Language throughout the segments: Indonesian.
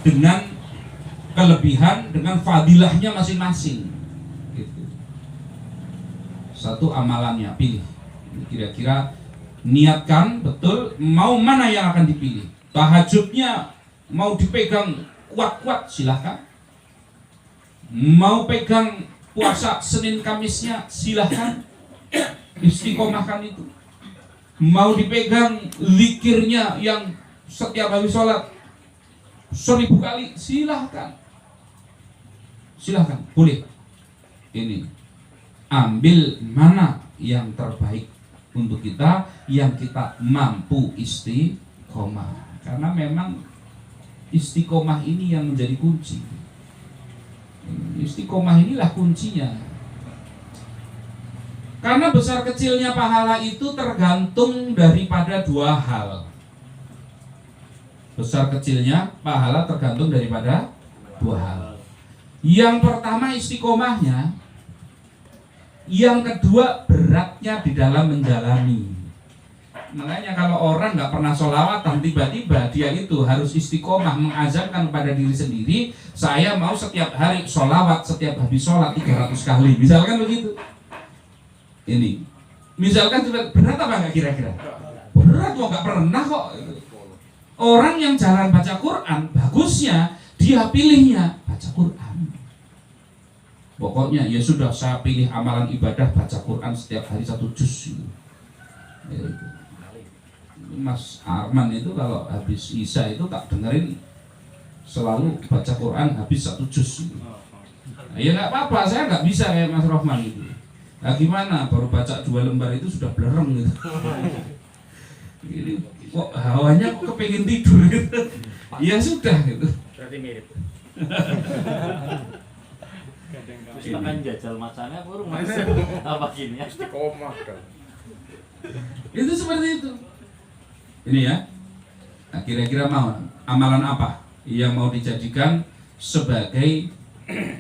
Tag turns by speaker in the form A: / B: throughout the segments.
A: dengan kelebihan, dengan fadilahnya masing-masing. Gitu. Satu amalannya pilih. Kira-kira niatkan betul mau mana yang akan dipilih. Tahajudnya mau dipegang kuat-kuat silahkan. Mau pegang puasa Senin Kamisnya silahkan, istiqomahkan itu. Mau dipegang zikirnya yang setiap habis sholat 1000 kali silahkan, silahkan, boleh. Ini ambil mana yang terbaik untuk kita, yang kita mampu istiqomah. Karena memang istiqomah ini yang menjadi kunci. Istiqomah inilah kuncinya. Karena besar kecilnya pahala itu tergantung daripada dua hal. Besar kecilnya pahala tergantung daripada dua hal. Yang pertama istiqomahnya, yang kedua beratnya di dalam menjalani. Makanya kalau orang nggak pernah sholawatan, tiba-tiba dia itu harus istiqomah mengazamkan kepada diri sendiri, saya mau setiap hari sholawat, setiap habis sholat 300 kali, misalkan begitu. Ini, misalkan berat apa nggak kira-kira? Berat kok, nggak pernah kok. Orang yang jarang baca Quran, bagusnya dia pilihnya baca Quran. Pokoknya ya sudah, saya pilih amalan ibadah baca Quran setiap hari 1 juz. Mas Arman itu kalau habis Isya itu tak dengerin selalu baca Quran habis 1 juz. Ya nggak apa-apa, saya nggak bisa kayak Mas Rohman itu. Nah gimana, baru baca 2 lembar itu sudah blereng gitu. Ini kok hawanya kok kepengen tidur gitu. Ya sudah gitu.
B: Berarti mirip.
C: Terus tekan jajal macanya kurang mas. Apa gini ya?
B: Istiqomah kan.
A: Itu seperti itu. Ini ya. Nah, kira-kira mau amalan apa yang mau dijadikan sebagai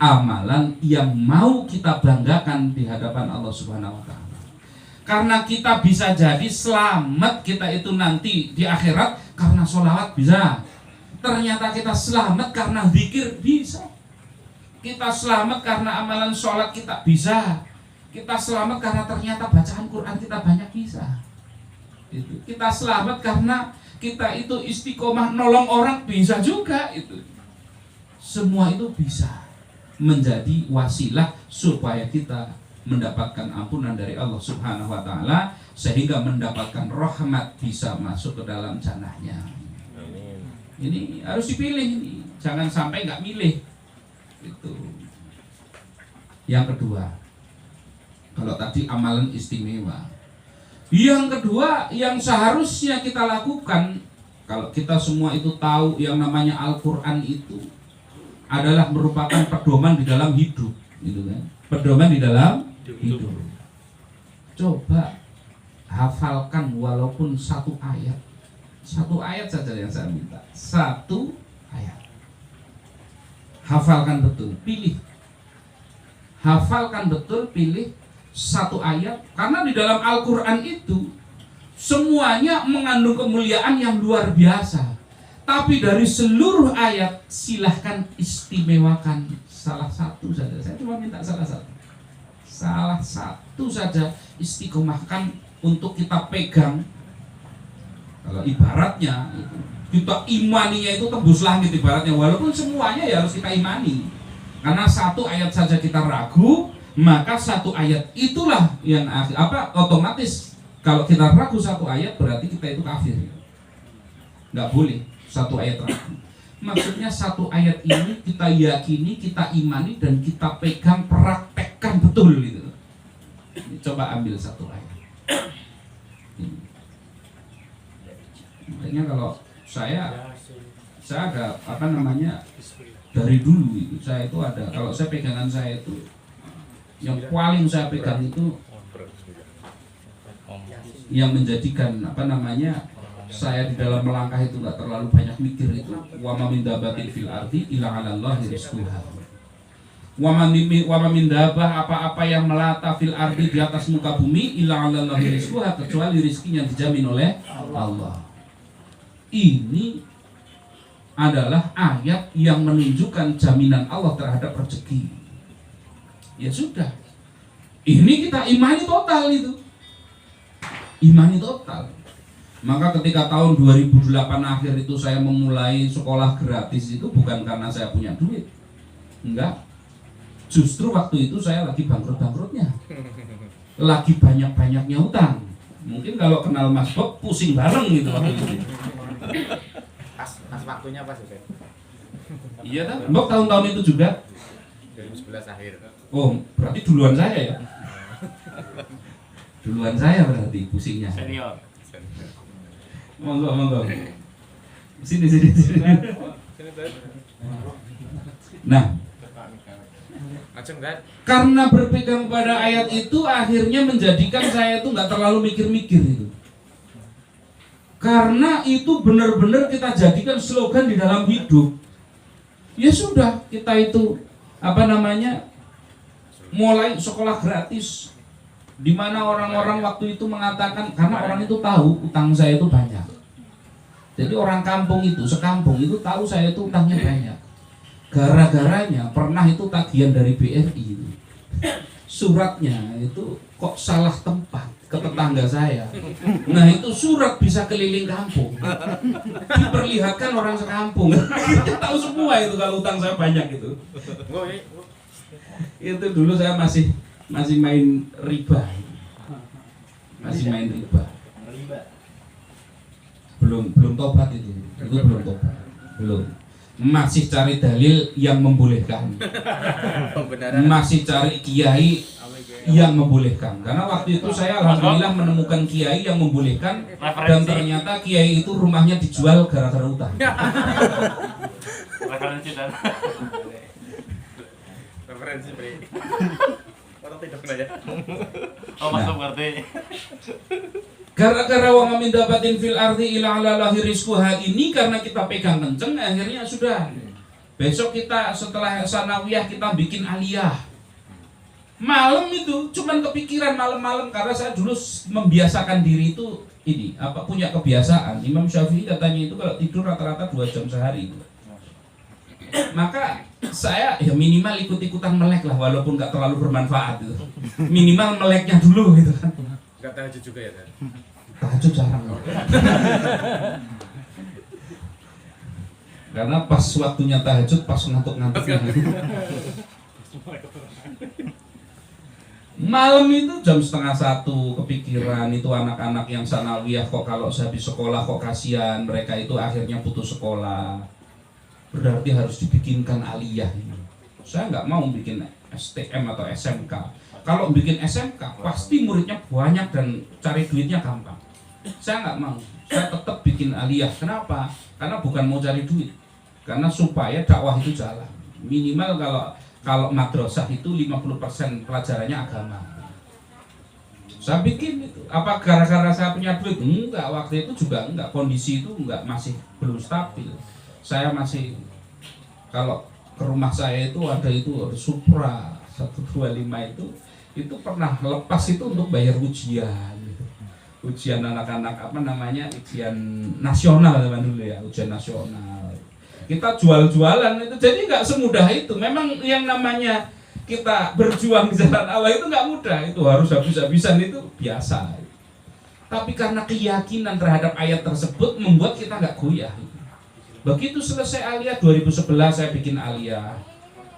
A: amalan yang mau kita banggakan di hadapan Allah Subhanahu wa taala. Karena kita bisa jadi selamat kita itu nanti di akhirat karena sholawat bisa. Ternyata kita selamat karena zikir bisa. Kita selamat karena amalan sholat kita bisa. Kita selamat karena ternyata bacaan Quran kita banyak bisa. Itu. Kita selamat karena kita itu istiqomah nolong orang bisa juga itu. Semua itu bisa menjadi wasilah supaya kita mendapatkan ampunan dari Allah Subhanahu wa taala, sehingga mendapatkan rahmat bisa masuk ke dalam jannahnya. Ini harus dipilih ini. Jangan sampai nggak milih. Itu. Yang kedua, kalau tadi amalan istimewa. Yang kedua yang seharusnya kita lakukan, kalau kita semua itu tahu yang namanya Al-Quran itu adalah merupakan pedoman di dalam hidup, gitu kan? Pedoman di dalam hidup. Coba hafalkan walaupun 1 ayat. 1 ayat saja yang saya minta. 1 ayat. Hafalkan betul, pilih. Hafalkan betul, pilih 1 ayat. Karena di dalam Al-Quran itu semuanya mengandung kemuliaan yang luar biasa. Tapi dari seluruh ayat silahkan istimewakan salah satu saja. Saya cuma minta salah satu. Salah satu saja istiqomahkan untuk kita pegang. Kalau ibaratnya kita imaninya itu tembus langit ibaratnya. Walaupun semuanya ya harus kita imani. Karena 1 ayat saja kita ragu, maka 1 ayat itulah yang otomatis kalau kita ragu 1 ayat berarti kita itu kafir. Nggak boleh 1 ayat ragu. Maksudnya 1 ayat ini kita yakini, kita imani, dan kita pegang, praktekkan betul gitu. Coba ambil 1 ayat. Makanya kalau saya ada dari dulu itu saya itu ada, kalau saya pegangan saya itu yang paling saya pegang itu yang menjadikan saya di dalam melangkah itu nggak terlalu banyak mikir itu, wa ma min dabatin fil ardi illa 'alallahi rizquha. Wa ma min dabah, apa-apa yang melata fil ardi di atas muka bumi, illa 'alallahi rizquha, kecuali rizkinya dijamin oleh Allah. Ini adalah ayat yang menunjukkan jaminan Allah terhadap rezeki. Ya sudah, ini kita imani total itu, imani total. Maka ketika tahun 2008 akhir itu saya memulai sekolah gratis itu bukan karena saya punya duit, enggak. Justru waktu itu saya lagi bangkrut-bangkrutnya, lagi banyak-banyaknya utang. Mungkin kalau kenal Mas Bob pusing bareng gitu waktu itu.
B: Pas waktunya pas ya.
A: Iya kan? Bob tahun-tahun itu juga.
B: 2011 akhir.
A: Oh, berarti duluan saya ya? Duluan saya berarti pusingnya.
C: Senior.
A: Monggo. Sini. Nah, karena berpegang pada ayat itu akhirnya menjadikan saya itu nggak terlalu mikir-mikir itu. Karena itu benar-benar kita jadikan slogan di dalam hidup. Ya sudah, kita itu mulai sekolah gratis, di mana orang-orang waktu itu mengatakan, karena orang itu tahu utang saya itu banyak. Jadi orang kampung itu, sekampung itu tahu saya itu utangnya banyak. Gara-garanya pernah itu tagihan dari BRI itu. Suratnya itu kok salah tempat ke tetangga saya. Nah itu surat bisa keliling kampung, diperlihatkan orang sekampung. Kita tahu semua itu kalau utang saya banyak itu. Itu dulu saya masih main riba. Belum tobat itu belum tobat. Belum. Masih cari dalil yang membolehkan. Masih cari kiai yang membolehkan. Karena waktu itu saya alhamdulillah menemukan kiai yang membolehkan, dan ternyata kiai itu rumahnya dijual gara-gara utang.
B: Referensi Bre. Orang tidak pernah ya.
C: Oh, masuk ngerti.
A: Gara-gara wa min dabatin fil ardi ila ala lahi rizquha ini, karena kita pegang kenceng, akhirnya sudah. Besok kita setelah sanawiyah kita bikin aliyah. Malam itu cuman kepikiran malam-malam, karena saya dulu membiasakan diri itu punya kebiasaan. Imam Syafi'i katanya itu kalau tidur rata-rata 2 jam sehari itu. Maka saya ya minimal ikut-ikutan melek lah, walaupun nggak terlalu bermanfaat itu. Minimal meleknya dulu gitu kan.
B: Nggak tahajud juga ya kan?
A: Tahajud jarang. Karena pas waktunya tahajud pas ngantuk-ngantuknya. Malam itu jam 12:30 kepikiran itu anak-anak yang sanawiyah, kok kalau habis sekolah kok kasihan, mereka itu akhirnya putus sekolah. Berarti harus dibikinkan aliyah ini. Saya nggak mau bikin STM atau SMK. Kalau bikin SMK pasti muridnya banyak dan cari duitnya gampang. Saya nggak mau. Saya tetap bikin aliyah. Kenapa? Karena bukan mau cari duit. Karena supaya dakwah itu jalan. Minimal kalau madrasah itu 50% pelajarannya agama. Saya bikin itu. Apa gara-gara saya punya duit? Enggak, waktu itu juga enggak. Kondisi itu enggak, masih belum stabil. Saya masih, kalau ke rumah saya itu ada Supra 125 itu pernah lepas itu untuk bayar ujian gitu. Ujian anak-anak ujian nasional zaman dulu ya, ujian nasional. Kita jual-jualan itu, jadi nggak semudah itu. Memang yang namanya kita berjuang di jalan Allah itu nggak mudah, itu harus habis-habisan, itu biasa. Tapi karena keyakinan terhadap ayat tersebut membuat kita nggak goyah. Begitu selesai aliyah 2011 saya bikin aliyah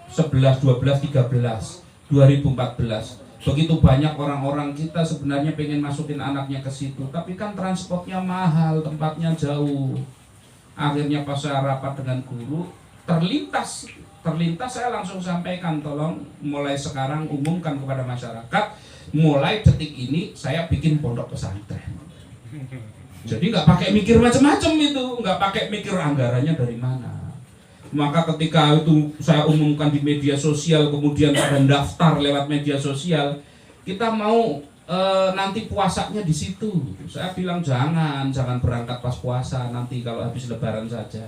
A: 11, 12, 13, 2014. Begitu banyak orang-orang kita sebenarnya pengen masukin anaknya ke situ, tapi kan transportnya mahal, tempatnya jauh. Akhirnya pas saya rapat dengan guru, terlintas saya langsung sampaikan, tolong mulai sekarang umumkan kepada masyarakat, mulai detik ini saya bikin pondok pesantren. Jadi nggak pakai mikir macam-macam itu, nggak pakai mikir anggarannya dari mana. Maka ketika itu saya umumkan di media sosial, kemudian ada daftar lewat media sosial, kita mau nanti puasanya di situ. Saya bilang jangan berangkat pas puasa, nanti kalau habis lebaran saja.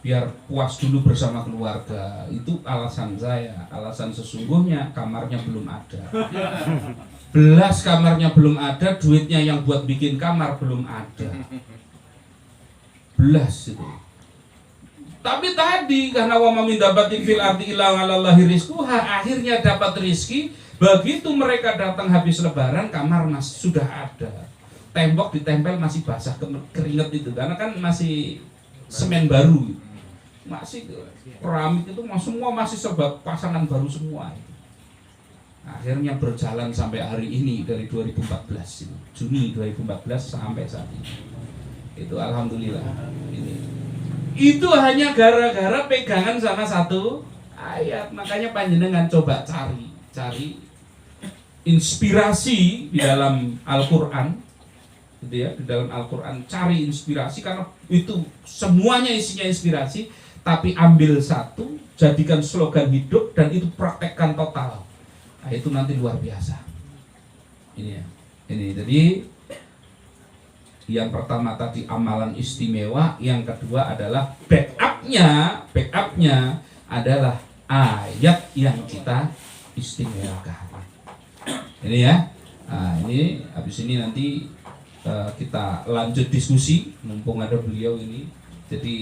A: Biar puas dulu bersama keluarga. Itu alasan saya. Alasan sesungguhnya kamarnya belum ada. Belas kamarnya belum ada, duitnya yang buat bikin kamar belum ada. Belas itu. Tapi tadi karena wa ma min dabbatin fil ardi illa 'alallahi rizquha, akhirnya dapat rizki. Begitu mereka datang habis lebaran, kamar masih sudah ada. Tembok ditempel masih basah keringet itu karena kan masih semen baru. Masih keramik itu semua masih serba pasangan baru semua. Akhirnya berjalan sampai hari ini dari 2014 Juni 2014 sampai saat ini. Itu alhamdulillah. Itu hanya gara-gara pegangan sama satu ayat. Makanya panjenengan coba cari inspirasi di dalam Al-Qur'an. Gitu ya, di dalam Al-Qur'an cari inspirasi karena itu semuanya isinya inspirasi, tapi ambil satu, jadikan slogan hidup dan itu praktekkan total. Nah, itu nanti luar biasa. Ini ya. Ini jadi yang pertama tadi amalan istimewa, yang kedua adalah backupnya adalah ayat yang kita istimewakan. Ini ya. Nah, ini habis ini nanti kita lanjut diskusi mumpung ada beliau ini. Jadi